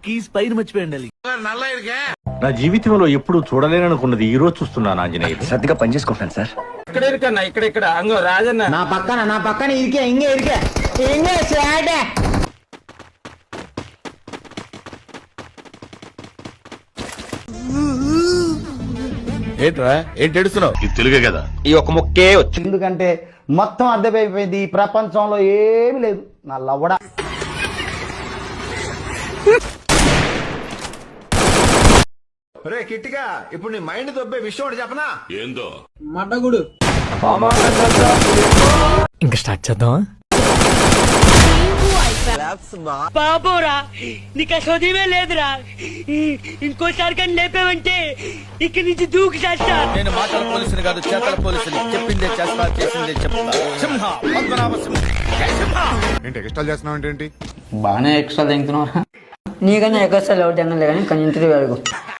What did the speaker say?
Keys పైన మర్చిపోయండి. నా జీవితంలో ఎప్పుడు చూడలేననుకున్నది ఈ రోజు చూస్తున్నాను ఆంజనేయులు. శ్రద్ధగా పనిచేసుకుంటాను సార్. ఇక్కడ అంగో రాజన్న నా పక్కన ఇరికే ఇంగే చాటే. ఏంట్రా ఏంటి ఏడుస్తున్నావు? ఇది తెలుగే కదా. ఈ ఒక ముక్కే వచ్చు. ఎందుకంటే మొత్తం అద్దెపోయిపోయింది. ఈ ప్రపంచంలో ఏమీ లేదు. నా లవ్వడా రే కిట్టిగా, ఇప్పుడు నీ మైండ్ దొబ్బే విషయం ఒకటి చెప్పనా? ఏందో మడ్డగుడు. ఇంకా స్టార్ట్ చేద్దామా? బాబోరా నీకు చదివే లేదురా. ఇంకోసారి కానీ లేపావంటే ఇక్కడి నుంచి దూకి చేస్తా. నేను మాటల పోలీసుని కాదు, చేతల పోలీసుని. చెప్పిందే చేస్తా, చేసిందే చెప్తా. సింహ పద్మనాభ సింహ. ఏంటి ఎక్స్ట్రా చేస్తున్నావు ఏంటి? బాగానే ఎక్స్ట్రా తింటున్నావు. నీకన్నా ఎక్కువ ఎవరు తినలే కానీ కొంచెం ఇంటికి వెలుగు.